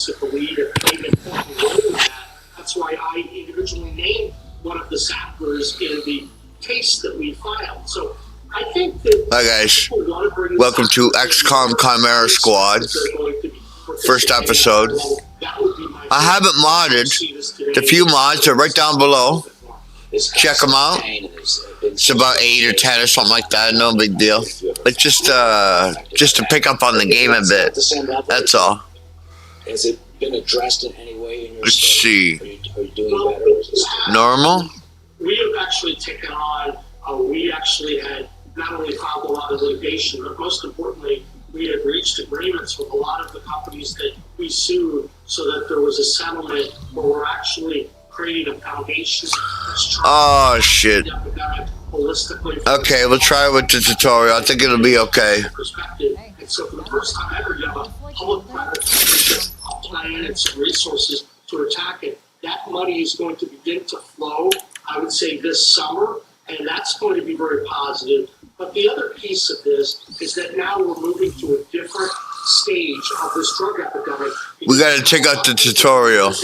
took the lead and played an important role in that. That's why I individually named one of the samplers in the case that we filed. So I think that hi guys, welcome to Xcom Chimera Squad. First episode. I haven't modded. The few mods are right down below. Check them out. It's about 8 or 10 or something like that. No big deal. It's just to pick up on the game a bit. That's all. Has it been addressed in any way in your Let's see. Are you doing better? Or is it Normal? We have actually taken on, we actually had not only filed a lot of litigation, but most importantly, we had reached agreements with a lot of the companies that we sued so that there was a settlement where we're actually creating a foundation that's Oh, shit. holistically. Okay, we'll try with the tutorial. I think it'll be okay. Perspective. And so for the first time ever, you have a public-private partnership, a plan, and some resources to attack it. That money is going to begin to flow, I would say, this summer, and that's going to be very positive. But the other piece of this is that now we're moving to a different stage of this drug epidemic. We gotta check out the tutorial.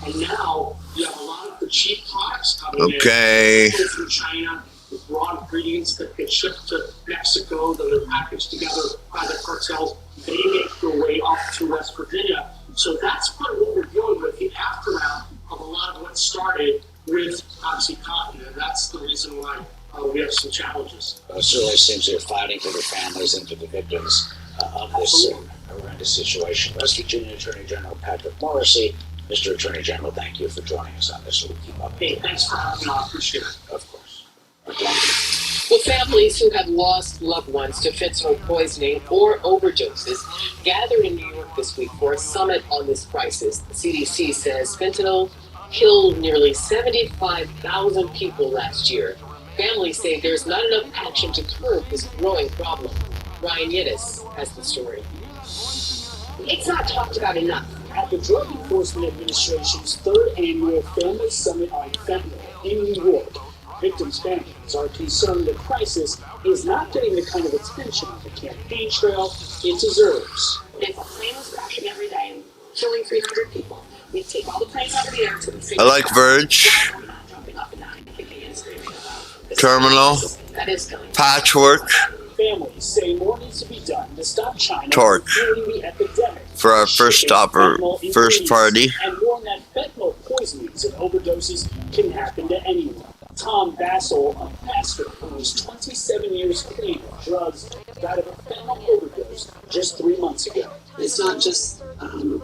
And now you have a lot of the cheap products coming Okay. in from China with raw ingredients that get shipped to Mexico, that are packaged together by the cartels. They make their way up to West Virginia. So that's part of what we're dealing with, the aftermath of a lot of what started with OxyContin, and that's the reason why we have some challenges. It certainly seems you're fighting for the families and for the victims of this horrendous situation. West Virginia Attorney General Patrick Morrissey. Mr. Attorney General, thank you for joining us on this. We'll keep up. Hey, thanks for having me on. I appreciate it. Of course. Well, families who have lost loved ones to fentanyl poisoning or overdoses gathered in New York this week for a summit on this crisis. The CDC says fentanyl killed nearly 75,000 people last year. Families say there's not enough action to curb this growing problem. Ryan Yittis has the story. It's not talked about enough. At the Drug Enforcement Administration's third annual Family Summit on Fentanyl in New York, victims' families are concerned the crisis is not getting the kind of attention on the campaign trail it deserves. If a plane was crashing every day and killing 300 people, we'd take all the planes out of the air to the city. I like Verge. Terminal. That is killing. Patchwork. Families say more needs to be done to stop China Torque. from fueling the epidemic. For our first stopper, first party. And warn that fentanyl poisonings and overdoses can happen to anyone. Tom Bassel, a pastor who was 27 years clean of drugs, died of a fentanyl overdose just 3 months ago. It's not just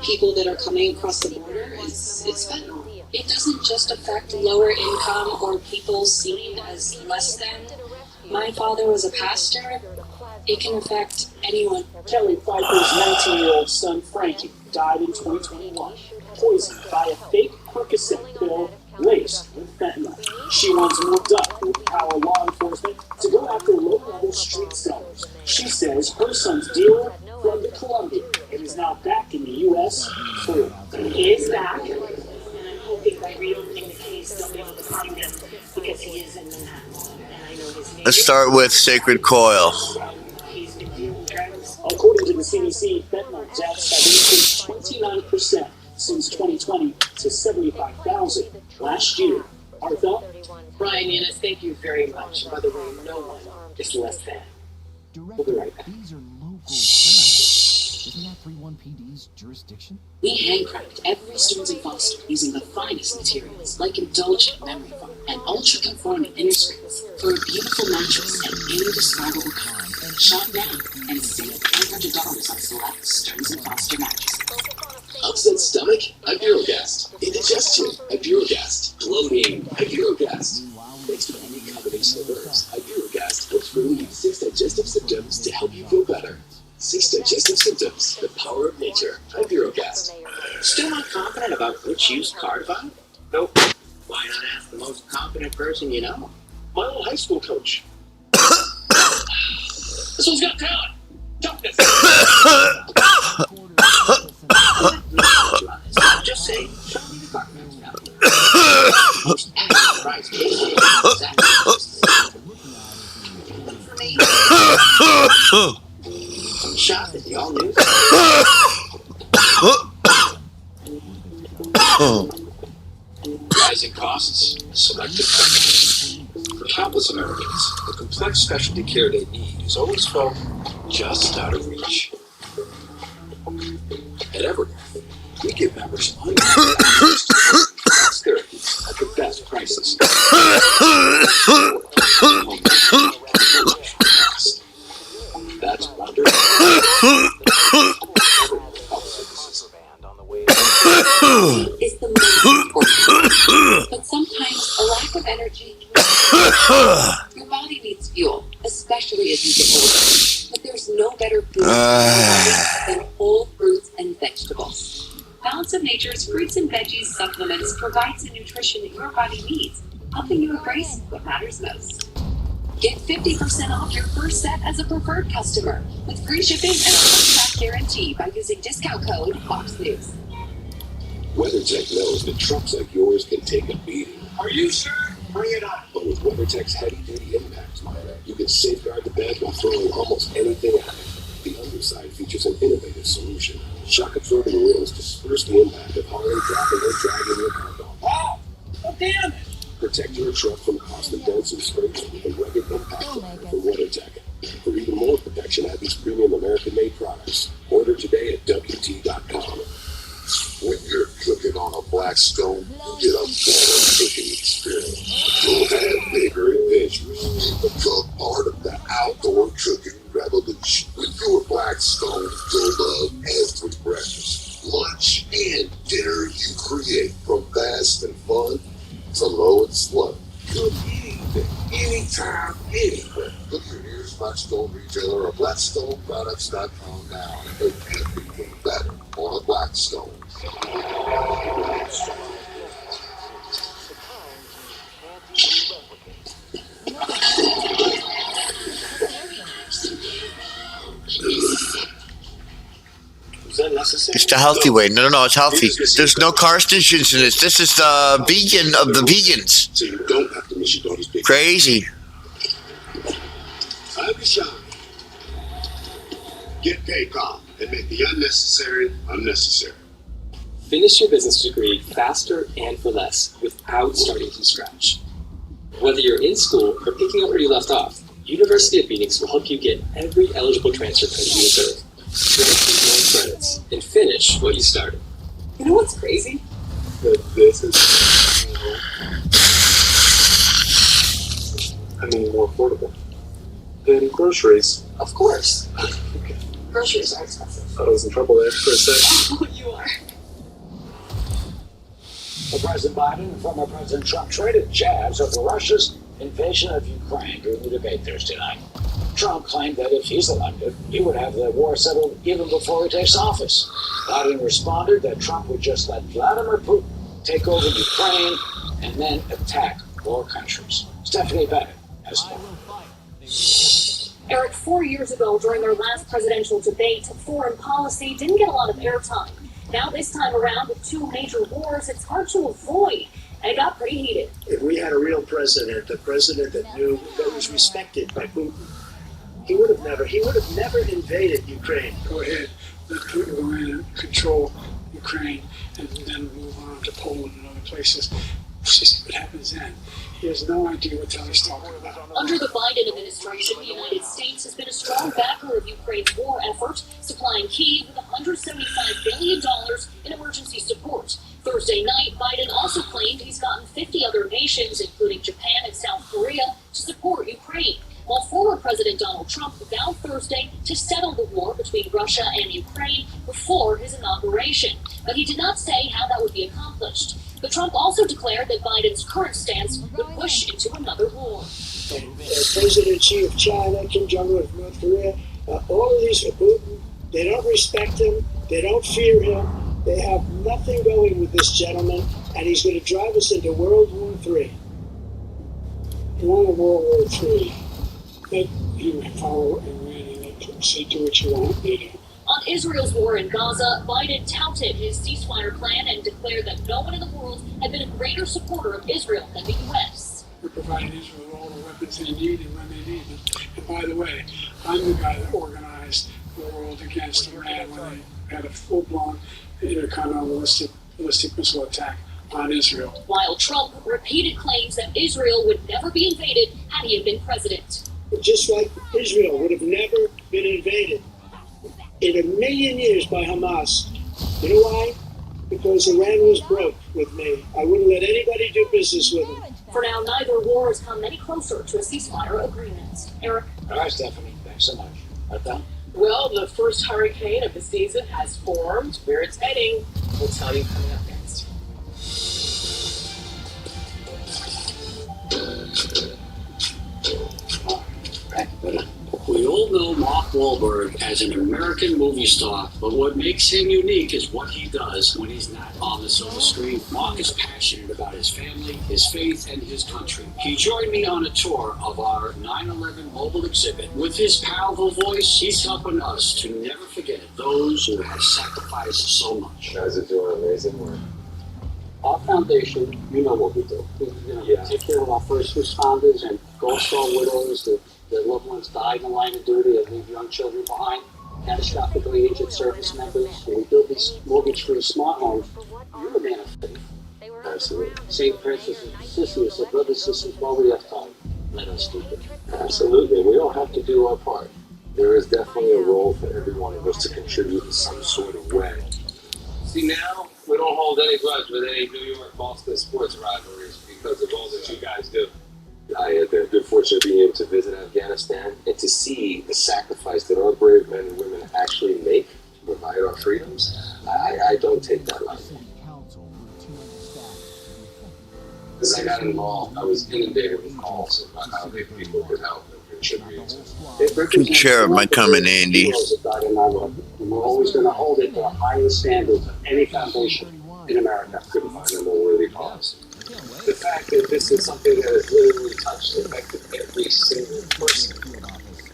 people that are coming across the border, it's fentanyl. It doesn't just affect lower income or people seen as less than. My father was a pastor. It can affect anyone. Kelly Pfeiffer's 19-year-old son, Frankie, died in 2021, poisoned by a fake Percocet pill laced with fentanyl. She wants more duck to empower law enforcement to go after low-level street sellers. She says her son's dealer fled to Colombia and is now back in the U.S. free. He is back, and I'm hoping by reopening the case they'll be able to find him because he is in Manhattan, and I know his name. Let's start with Sacred Coil. He's been dealing drugs. According to the CDC, fentanyl deaths have increased 29% since 2020 to 75,000 last year. Artha? Ryan Yittis, thank you very much. By the way, no one is less than. We'll be right back. These are local criminals. Isn't that 31PD's jurisdiction? We handcraft every Stearns & Foster using the finest materials like indulgent memory foam and ultra-conforming inner screens for a beautiful mattress and indescribable calm. Shop now and save $800 on select Stearns & Foster mattresses. Upset stomach? Ibirogast. Indigestion? Ibirogast. Bloating? Ibirogast. Thanks to unique combination of herbs, Ibirogast helps relieve 6 digestive symptoms to help you feel better. 6 digestive symptoms, the power of nature. Ibirogast. Still not confident about which used car to buy? Nope. Why not ask the most confident person you know? My old high school coach. This one's got talent. Toughness. Just say, show me the car. Shop at the all-new. Rising costs, selective funding. For countless Americans, the complex specialty care they need is always felt just out of reach. At Evernorth, we give members unlimited access to complex therapies at the best prices. That's wonderful. Is the most important. But sometimes a lack of energy can your body needs fuel, especially as you get older. But there's no better food than whole fruits and vegetables. Balance of Nature's fruits and veggies supplements provides the nutrition that your body needs, helping you embrace what matters most. Get 50% off your first set as a preferred customer with free shipping and a money-back guarantee by using discount code FOXNEWS. WeatherTech knows that trucks like yours can take a beating. Are you sure? Bring it on. But with WeatherTech's heavy-duty impact miner, you can safeguard the bed while throwing almost anything at it. The underside features an innovative solution. Shock-absorbing wheels disperse the impact of hauling, dropping, or dragging your cargo. Oh, damn it. Protect your truck from costly dents and scrapes with a rugged impact liner from WeatherTech. For even more protection, add these premium American-made products. Order today at WT.com. When you're cooking on a black stone, you get a better cooking experience. You'll have bigger adventures. Become part of the outdoor cooking revolution. With your black stones, you'll love every breakfast, lunch, and dinner you create. From fast and fun to low and slow. Cook anything, anytime, anywhere. Look your nearest Blackstone retailer or BlackstoneProducts.com now. Make everything better on a Blackstone. Is that necessary? It's the healthy way. No, it's healthy. There's no carcinogens in this. This is the vegan of the vegans. So you don't have to miss your daughter's big. Crazy. Time to shine. Get Paycom and make the unnecessary unnecessary. Finish your business degree faster and for less without starting from scratch. Whether you're in school or picking up where you left off, University of Phoenix will help you get every eligible transfer credit you deserve. Transfer your credits and finish what you started. You know what's crazy? That this is, more affordable than groceries. Of course. Groceries are expensive. Thought I was in trouble there for a sec. Oh, you are. Well, President Biden and former President Trump traded jabs over Russia's invasion of Ukraine during the debate Thursday night. Trump claimed that if he's elected, he would have the war settled even before he takes office. Biden responded that Trump would just let Vladimir Putin take over Ukraine and then attack more countries. Stephanie Bennett has more. Eric, 4 years ago, during their last presidential debate, foreign policy didn't get a lot of airtime. Now this time around, with two major wars, it's hard to avoid, and it got pretty heated. If we had a real president, a president that knew, that was respected by Putin, he would have never invaded Ukraine. Go ahead, let Putin go in and control Ukraine and then move on to Poland and other places. See what happens then. He has no idea what the hell he's talking about. Under the Biden administration, the United States has been a strong backer of Ukraine's war effort, supplying Kyiv with $175 billion in emergency support. Thursday night, Biden also claimed he's gotten 50 other nations, including Japan and South Korea, to support Ukraine, while former President Donald Trump vowed Thursday to settle the war between Russia and Ukraine before his inauguration. But he did not say how that would be accomplished. But Trump also declared that Biden's current stance would push into another war. President Xi of China, Kim Jong-un of North Korea, all of these are Putin. They don't respect him. They don't fear him. They have nothing going with this gentleman, and he's going to drive us into World War III. You want a World War III? Let him follow and win and say do what you want me to. On Israel's war in Gaza, Biden touted his ceasefire plan and declared that no one in the world had been a greater supporter of Israel than the U.S. We're providing Israel with all the weapons they need and when they need them. And by the way, I'm the guy that organized the world against Iran when they had a full-blown intercontinental ballistic ballistic missile attack on Israel. While Trump repeated claims that Israel would never be invaded had he been president. Just like Israel would have never been invaded in a million years by Hamas. You know why? Because Iran was broke with me. I wouldn't let anybody do business with them. For now, neither war has come any closer to a ceasefire agreement. Eric? All right, Stephanie. Thanks so much. Right done? Well, the first hurricane of the season has formed. Where it's heading, we'll tell you coming up next. We all know Mark Wahlberg as an American movie star, but what makes him unique is what he does when he's not on the silver screen. Mark is passionate about his family, his faith, and his country. He joined me on a tour of our 9/11 mobile exhibit. With his powerful voice, he's helping us to never forget those who have sacrificed so much. You guys are doing amazing work. Our foundation, you know what we do. We take care of our first responders and Gold Star widows that their loved ones died in the line of duty and leave young children behind, catastrophically injured service members. When we build these mortgage-free smart homes, you're a man of faith. Absolutely. St. Francis of Assisi said, brothers and sisters, while we have time, let us do it. Absolutely. We all have to do our part. There is definitely a role for every one of us to contribute in some sort of way. See, now we don't hold any grudge with any New York Boston sports rivalries because of all that you guys do. I had the good fortune of being able to visit Afghanistan and to see the sacrifice that our brave men and women actually make to provide our freedoms. I don't take that lightly. As I got involved, I was inundated with calls about how people could help and contribute. Chimera might come in handy. And we're always going to hold it to the highest standards of any foundation in America. Couldn't find a more worthy cause. The fact that this is something that has literally touched and affected every single person,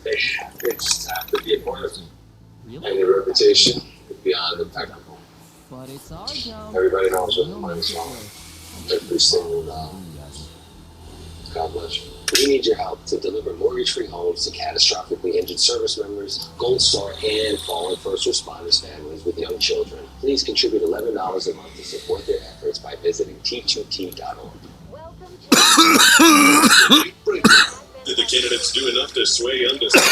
they just have to be a part of it. And your reputation is beyond impeccable. Everybody knows what the money's on. Every single dollar. God bless you. We need your help to deliver mortgage-free homes to catastrophically injured service members, Gold Star, and fallen first responders families with young children. Please contribute $11 a month to support their efforts by visiting t2t.org. Did the candidates do enough to sway undecided?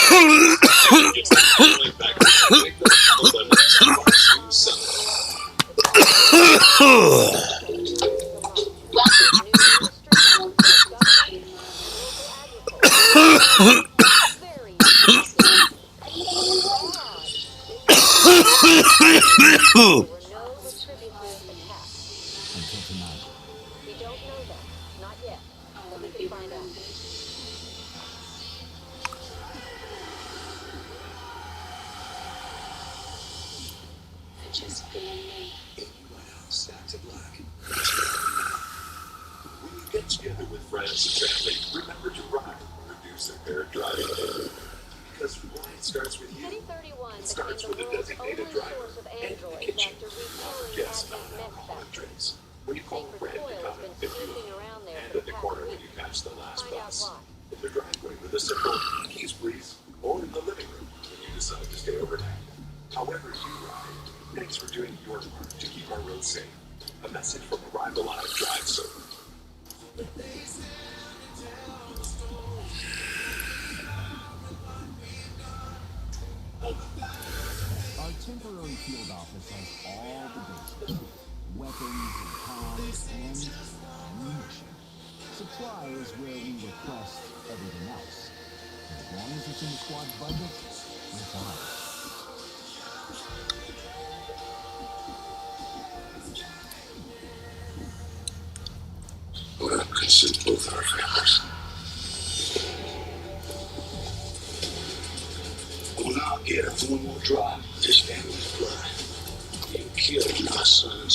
When you get together with friends and family, remember to ride and reduce impaired driving. Because why it starts with you. It starts with a designated driver and in the kitchen. Yes, non-alcoholic drinks. When you call Red to come and pick you up, and at the corner when you catch the last bus. In the driveway with a simple keys please, or in the living room when you decide to stay overnight. However you ride, thanks for doing your part to keep our roads safe. A message from Arrive Alive Drive Server. Our temporary field office has all the basics. Weapons and comms and ammunition. Supply is where we request everything else. As long as it's in the squad's budget, we're fine. Well, could suit both our families. When I get one more drive, this family's blood. You killed my sons.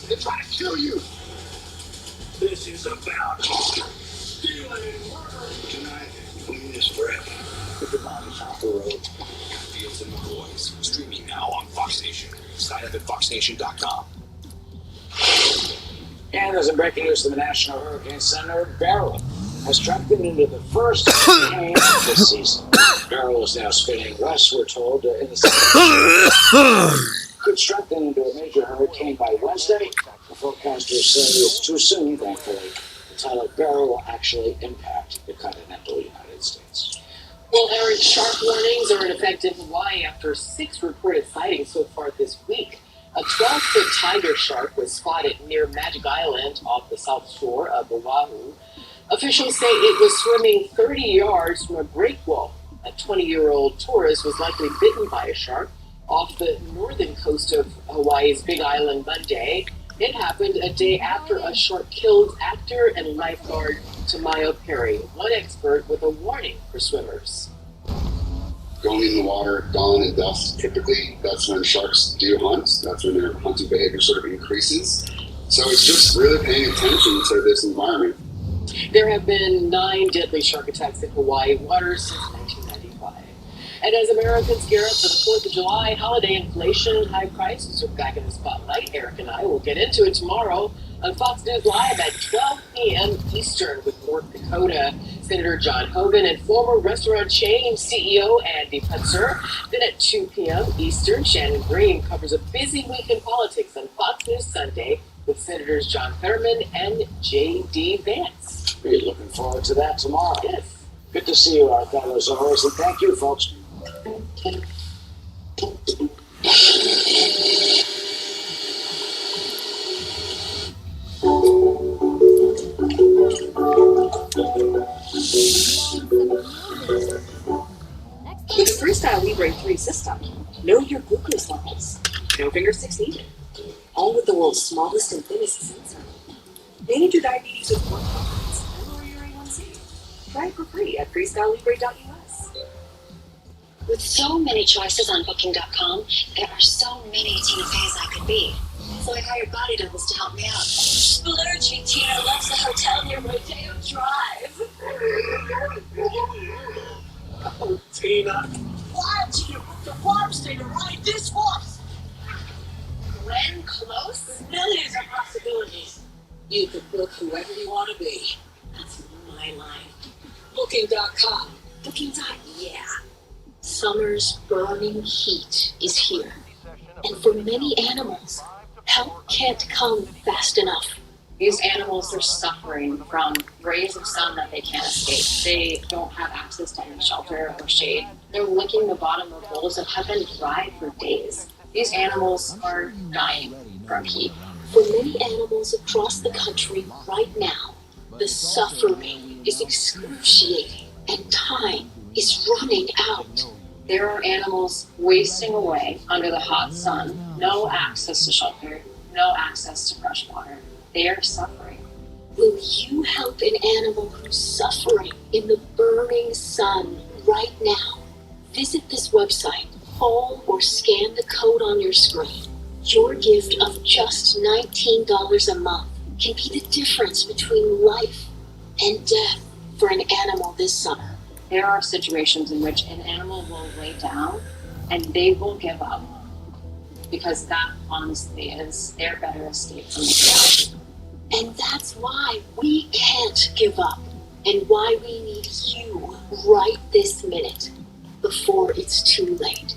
They're trying to kill you. This is about stealing, murder. Tonight, clean this forever. Put your bodies off the road. Fields and McCoys, streaming now on Fox Nation. Sign up at foxnation.com. And there's a breaking news from the National Hurricane Center. Beryl has tracked it into the first hurricane of this season. Beryl is now spinning west, we're told, in the could strengthen into a major hurricane by Wednesday. The forecasters say it's too soon, thankfully. The Tyler barrel will actually impact the continental United States. Well, Aaron, shark warnings are in effect in Hawaii after 6 reported sightings so far this week. A 12-foot tiger shark was spotted near Magic Island off the south shore of Oahu. Officials say it was swimming 30 yards from a break wall. A 20-year-old tourist was likely bitten by a shark off the northern coast of Hawaii's Big Island Monday. It happened a day after a shark killed actor and lifeguard Tamayo Perry, one expert with a warning for swimmers. Going in the water, dawn and dusk, typically, that's when sharks do hunt. That's when their hunting behavior sort of increases. So it's just really paying attention to this environment. There have been 9 deadly shark attacks in Hawaii waters since 1995. And as Americans gear up for the 4th of July, holiday inflation and high prices are back in the spotlight. Eric and I will get into it tomorrow on Fox News Live at 12 p.m. Eastern with North Dakota Senator John Hogan and former restaurant chain CEO Andy Putzer. Then at 2 p.m. Eastern, Shannon Green covers a busy week in politics on Fox News Sunday with Senators John Fetterman and J.D. Vance. We're looking forward to that tomorrow. Yes. Good to see you, Arthur, as always, and thank you, folks. With the Freestyle Libre 3 system, know your glucose levels. No finger sticks needed. All with the world's smallest and thinnest sensor. Manage your diabetes with more confidence and lower your A1C. Try it for free at freestylelibre.us. With so many choices on Booking.com, there are so many Tina Feys I could be. So I hired Body Doubles to help me out. Splurge me, Tina loves the hotel near Rodeo Drive. Oh, Tina. Why did you book the farm stay to ride this horse? When close, with millions of possibilities. You can book whoever you want to be. That's my line. Booking.com. Yeah. Summer's burning heat is here. And for many animals, help can't come fast enough. These animals are suffering from rays of sun that they can't escape. They don't have access to any shelter or shade. They're licking the bottom of bowls that have been dry for days. These animals are dying from heat. For many animals across the country right now, the suffering is excruciating and time is running out. There are animals wasting away under the hot sun, no access to shelter, no access to fresh water. They are suffering. Will you help an animal who's suffering in the burning sun right now? Visit this website, call or scan the code on your screen. Your gift of just $19 a month can be the difference between life and death for an animal this summer. There are situations in which an animal will lay down and they will give up because that honestly is their better escape from the reality. And that's why we can't give up and why we need you right this minute before it's too late.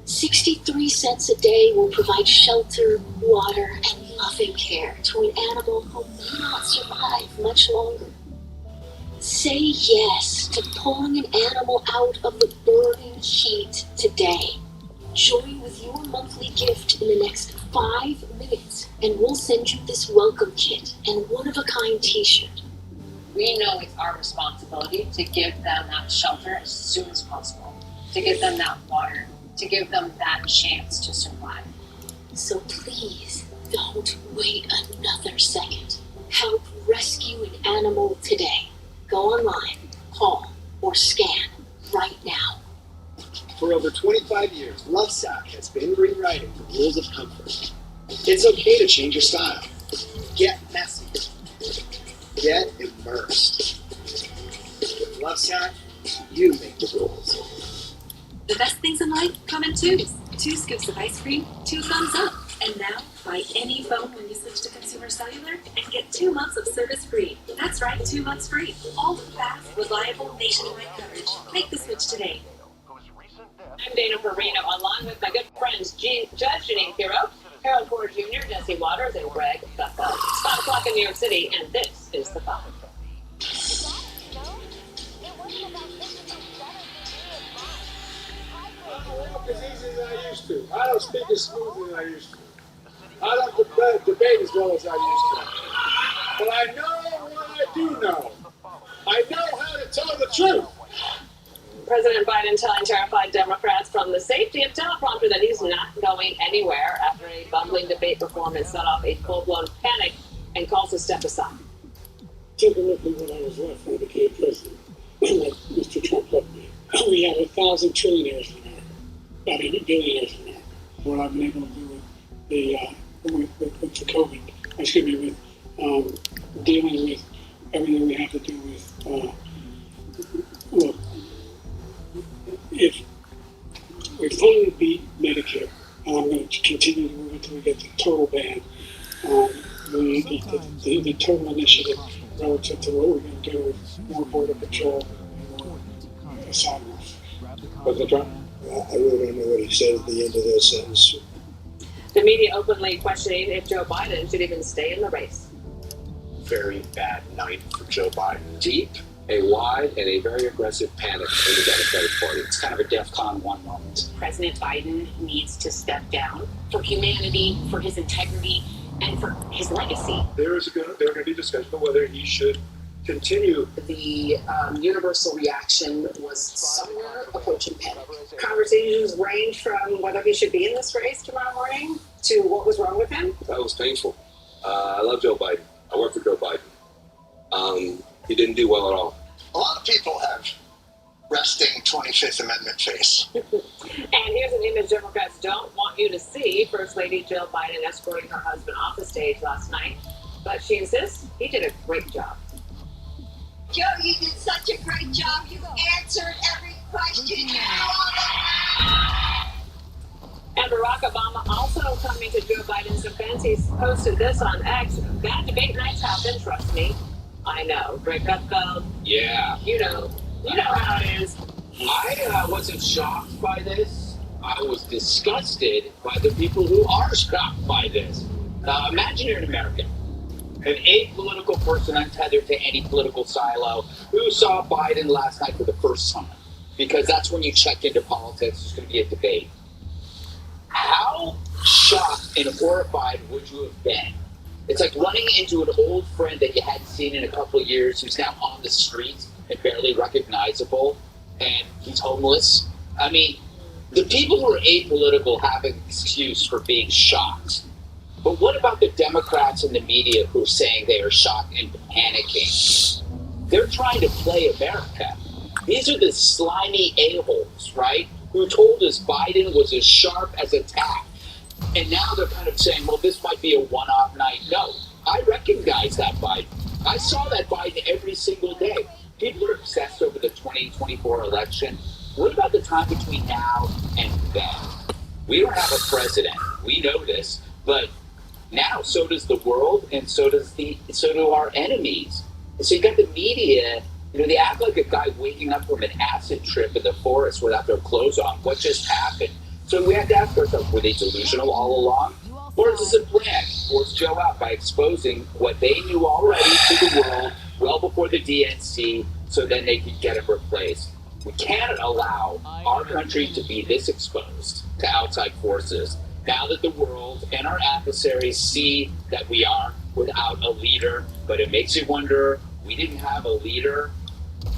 63 cents a day will provide shelter, water, and loving care to an animal who may not survive much longer. Say yes to pulling an animal out of the burning heat today. Join with your monthly gift in the next 5 minutes, and we'll send you this welcome kit and one-of-a-kind t-shirt. We know it's our responsibility to give them that shelter as soon as possible, to give them that water, to give them that chance to survive. So please, don't wait another second. Help rescue an animal today. Go online, call, or scan right now. For over 25 years, LWOTC has been rewriting the rules of comfort. It's okay to change your style. Get messy. Get immersed. With LWOTC, you make the rules. The best things in life come in twos. 2 scoops of ice cream, 2 thumbs up. And now, buy any phone when you switch to Consumer Cellular and get 2 months of service free. That's right, 2 months free. All fast, reliable, nationwide coverage. Make the switch today. Whose recent death I'm Dana Perino, along with my good friends Judge Janine Pirro, Harold Porter Jr., Jesse Waters, and Greg Gutfeld. It's 5 o'clock in New York City, and this is The Five. I don't walk as easy as I used to. I don't speak as smooth as I used to. I don't debate as well as I used to. But I know what I do know. I know how to tell the truth. President Biden telling terrified Democrats from the safety of teleprompter that he's not going anywhere after a bumbling debate performance set off a full-blown panic and calls to step aside. Take a look at when I was left when I became president. Like Mr. Trump left me. We had 1,000 trillionaires in that. I mean, billionaires in that. What I've been able to do with the COVID, with dealing with everything we have to do with, look, if we finally beat Medicare, I'm going to continue to move until we get the total ban on the total initiative relative to what we're going to do with more border patrol and more asylums. President Trump? I really don't know what he said at the end of that sentence. The media openly questioning if Joe Biden should even stay in the race. Very bad night for Joe Biden. Deep, a wide, and a very aggressive panic in the Democratic Party. It's kind of a DEFCON 1 moment. President Biden needs to step down for humanity, for his integrity, and for his legacy. There going to be discussion of whether he should continue. The universal reaction was somewhere approaching panic. Conversations range from whether he should be in this race tomorrow morning to what was wrong with him. That was painful. I love Joe Biden. I work for Joe Biden. He didn't do well at all. A lot of people have resting 25th Amendment face. And here's an image Democrats don't want you to see. First Lady Jill Biden escorting her husband off the stage last night. But she insists he did a great job. Joe, you did such a great job. You answered every question. And Barack Obama also coming to Joe Biden's defense. He's posted this on X. Bad debate nights happen, trust me. I know. Greg Gutfeld. Yeah. You know how it is. I wasn't shocked by this. I was disgusted by the people who are shocked by this. Imagine you're an American, an apolitical person untethered to any political silo who saw Biden last night for the first time, because that's when you check into politics. There's going to be a debate. How shocked and horrified would you have been? It's like running into an old friend that you hadn't seen in a couple of years who's now on the streets and barely recognizable, and he's homeless. I mean, the people who are apolitical have an excuse for being shocked. But what about the Democrats and the media who are saying they are shocked and panicking? They're trying to play America. These are the slimy a-holes, right, who told us Biden was as sharp as a tack. And now they're kind of saying, well, this might be a one-off night. No, I recognize that Biden. I saw that Biden every single day. People are obsessed over the 2024 election. What about the time between now and then? We don't have a president. We know this. But now so does the world, and so do our enemies. And so you got the media, they act like a guy waking up from an acid trip in the forest without their clothes on. What just happened? So we have to ask ourselves, were they delusional all along? Or is this a plan to force Joe out by exposing what they knew already to the world well before the DNC so then they could get him replaced? We can't allow our country to be this exposed to outside forces now that the world and our adversaries see that we are without a leader. But it makes you wonder, we didn't have a leader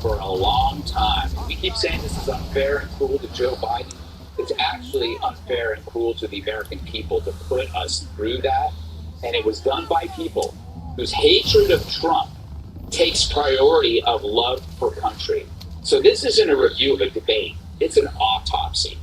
for a long time. We keep saying this is unfair and cruel to Joe Biden. It's actually unfair and cruel to the American people to put us through that. And it was done by people whose hatred of Trump takes priority of love for country. So this isn't a review of a debate. It's an autopsy.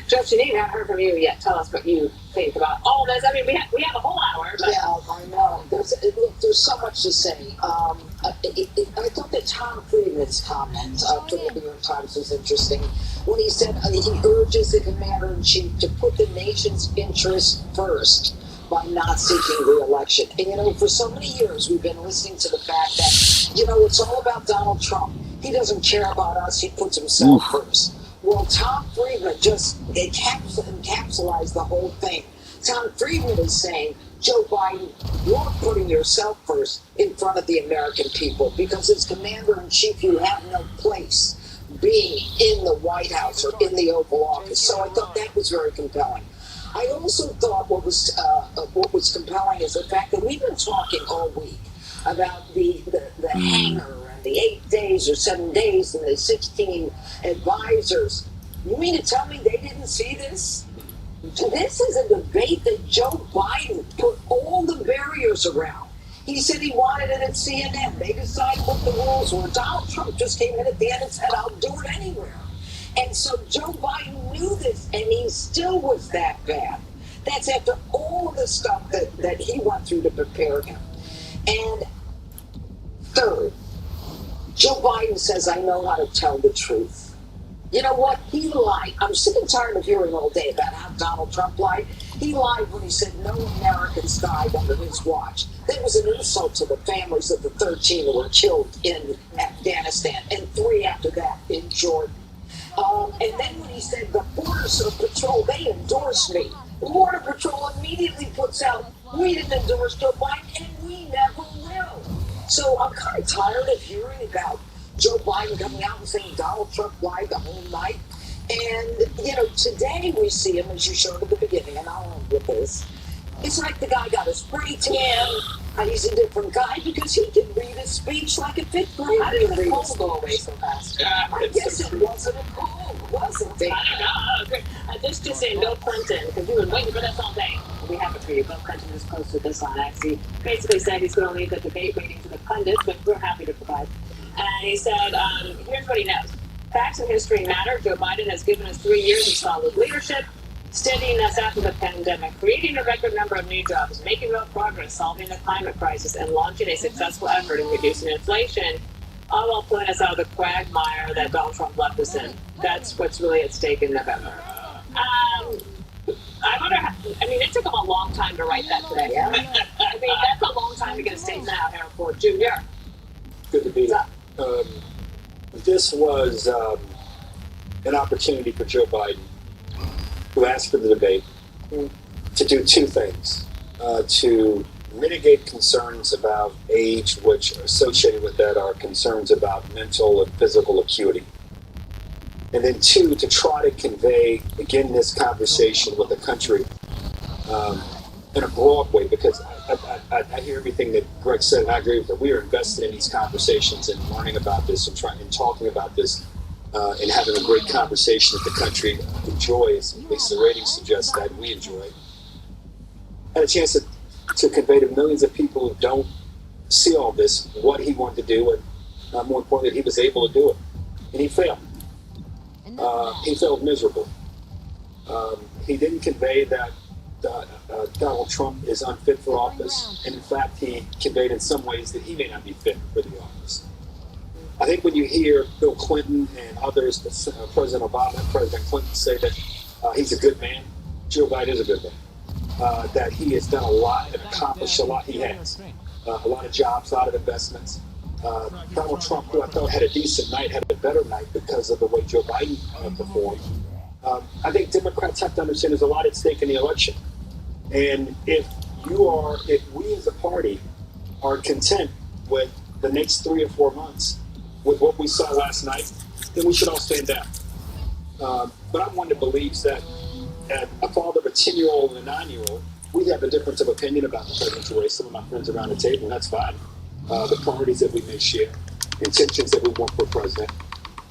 Judge Janine, I haven't heard from you yet. Tell us what you think about all this. I mean, we have a whole hour. But... Yeah, I know. There's so much to say. I thought that Tom Friedman's comment from the New York Times was interesting when he said he urges the commander-in-chief to put the nation's interests first by not seeking re-election. And, for so many years we've been listening to the fact that, it's all about Donald Trump. He doesn't care about us. He puts himself first. Well, Tom Friedman just encapsulates the whole thing. Tom Friedman is saying, Joe Biden, you're putting yourself first in front of the American people because as commander-in-chief, you have no place being in the White House or in the Oval Office. So I thought that was very compelling. I also thought what was compelling is the fact that we've been talking all week about the hangar and the 8 days or 7 days and the 16 advisors. You mean to tell me they didn't see this? This is a debate that Joe Biden put all the barriers around. He said he wanted it at CNN. They decided what the rules were. Donald Trump just came in at the end and said, I'll do it anywhere. And so Joe Biden knew this, and he still was that bad. That's after all of the stuff that he went through to prepare him. And third, Joe Biden says, I know how to tell the truth. You know what? He lied. I'm sick and tired of hearing all day about how Donald Trump lied. He lied when he said no Americans died under his watch. That was an insult to the families of the 13 who were killed in Afghanistan, and 3 after that in Jordan. And then when he said the Border Patrol, they endorsed me. The Border Patrol immediately puts out, we didn't endorse Joe Biden, and we never will. So I'm kind of tired of hearing about Joe Biden coming out and saying Donald Trump lied the whole night. And, you know, today we see him, as you showed at the beginning, and I'll end with this. It's like the guy got a spray tan. He's a different guy because he can read a speech like a 5th grader. How did the cold go away so fast? I guess it wasn't a cold, wasn't it? I don't know. Just to say Bill Clinton, because we were waiting for this all day. We have it for you. Bill Clinton just posted this on X. He basically said he's going to leave the debate waiting to the pundits, but we're happy to provide. And he said, here's what he knows. Facts and history matter. Joe Biden has given us 3 years of solid leadership, steadying us after the pandemic, creating a record number of new jobs, making real progress, solving the climate crisis, and launching a successful effort in reducing inflation, all while pulling us out of the quagmire that Donald Trump left us in. That's what's really at stake in November. I wonder how, I mean, it took him a long time to write that today. I mean, that's a long time to get a statement out here for Junior. Good to be. This was an opportunity for Joe Biden, who asked for the debate, to do 2 things. To mitigate concerns about age, which are associated with that are concerns about mental and physical acuity. And then 2, to try to convey, again, this conversation with the country in a broad way, because I hear everything that Greg said, and I agree with that. We are invested in these conversations and learning about this and talking about this and having a great conversation that the country enjoys. At least the ratings suggest that we enjoy. Had a chance to convey to millions of people who don't see all this what he wanted to do, and more importantly, he was able to do it. And he failed. He failed miserable. He didn't convey that Donald Trump is unfit for office, and in fact, he conveyed in some ways that he may not be fit for the office. I think when you hear Bill Clinton and others, President Obama and President Clinton say that he's a good man, Joe Biden is a good man, that he has done a lot and accomplished a lot. He has a lot of jobs, a lot of investments. Donald Trump, who I thought had a decent night, had a better night because of the way Joe Biden performed. I think Democrats have to understand there's a lot at stake in the election. And if we as a party are content with the next 3 or 4 months with what we saw last night, then we should all stand down. But I'm one that believes that a father of a 10-year-old and a 9-year-old, we have a difference of opinion about the presidential race. Some of my friends around the table, and that's fine. The priorities that we may share, intentions that we want for president.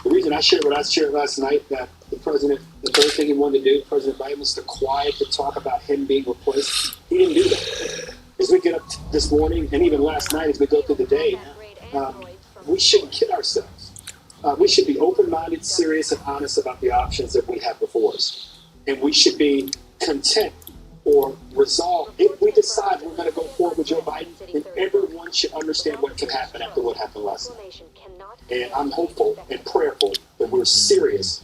The reason I shared what I shared last night, that the president, the third thing he wanted to do, President Biden, was to quiet to talk about him being replaced. He didn't do that. As we get up this morning, and even last night as we go through the day, we shouldn't kid ourselves. We should be open-minded, serious, and honest about the options that we have before us. And we should be content or resolved. If we decide we're going to go forward with Joe Biden, then everyone should understand what can happen after what happened last night. And I'm hopeful and prayerful that we're serious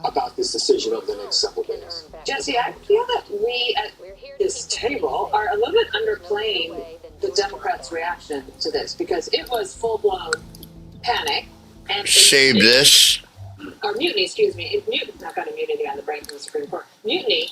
about this decision over the next several days. Jesse, I feel that we at this table are a little bit underplaying the Democrats' reaction to this because it was full-blown panic. And Save this. Our mutiny, excuse me, not got immunity on the brain from the Supreme Court. Mutiny